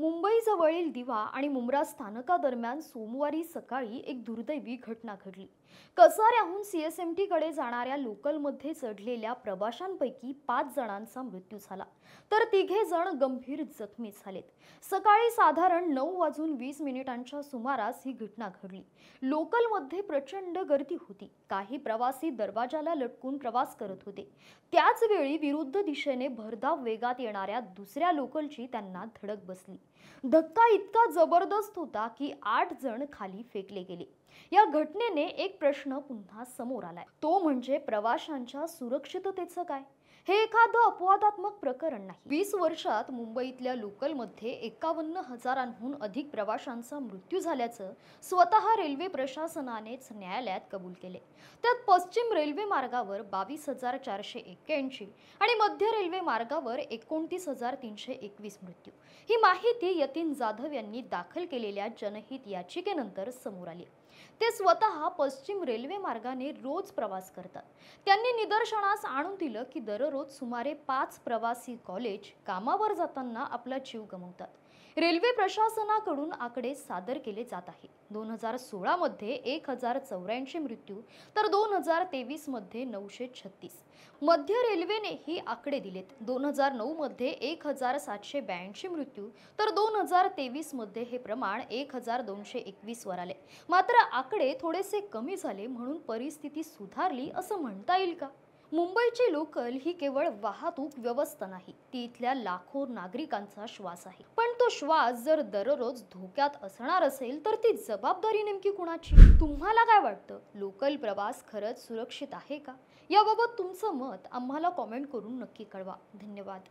मुंबईजवळील दिवा आणि मुंब्रा स्थानकादरम्यान सोमवारी सकाळी एक दुर्दैवी घटना घडली। कसाऱ्याहून सीएसएमटी कडे जाणाऱ्या लोकलमध्ये चढलेल्या प्रवाशांपैकी 5 जणांचा मृत्यू झाला, तर 3 जण गंभीर जखमी झालेत। सकाळी साधारण 9:20 सुमारास ही घटना घडली। लोकलमध्ये प्रचंड गर्दी होती। काही प्रवासी दरवाजाला लटकून प्रवास करत होते। त्याच वेळी विरुद्ध दिशेने भरधाव वेगात येणाऱ्या दुसऱ्या लोकलची त्यांना धडक बसली। धक्का इतका जबरदस्त होता की 8 जण खाली फेकले गेले। या घटनेने एक प्रश्न पुन्हा समोर आलाय, तो म्हणजे प्रवाशांच्या सुरक्षिततेचं काय? हे एखादं अपवादात्मक प्रकरण नाही। 20 वर्षात मुंबईतल्या लोकलमध्ये 51,000हून अधिक प्रवाशांचा मृत्यू झाल्याचं स्वतः रेल्वे प्रशासनानेच न्यायालयात कबूल केले। त्यात पश्चिम रेल्वे मार्गावर 22,481 आणि मध्य रेल्वे मार्गावर 29,321 मृत्यू। ही माहिती यतीन जाधव यांनी दाखल केलेल्या जनहित याचिकेनंतर समोर आली। ते स्वतः पश्चिम रेल्वे मार्गाने रोज प्रवास करतात। त्यांनी निदर्शनास आणून दिलं की दररोज सुमारे 5 प्रवासी कॉलेज कामावर जाताना आपला जीव गमावतात। रेल्वे प्रशासनाकडून आकडे सादर केले जात आहे। 2016 मध्ये 1084 मृत्यू, तर 2023 मध्ये 936। मध्य रेल्वेने ही आकडे दिलेत। 2009 मध्ये 1782 मृत्यू, तर 2023 मध्ये हे प्रमाण 1221 वर आले। मात्र आकडे थोडेसे कमी झाले म्हणून परिस्थिती सुधारली असं म्हणता येईल का? मुंबईची लोकल ही केवळ वाहतूक व्यवस्था नाही, ती इथल्या लाखो नागरिकांचा श्वास आहे। पण तो श्वास जर दररोज धोक्यात असणार असेल तर ती जबाबदारी नेमकी कुणाची? तुम्हाला काय वाटतं? लोकल प्रवास खरंच सुरक्षित आहे का? याबाबत तुमचं मत आम्हाला कमेंट करून नक्की कळवा। धन्यवाद।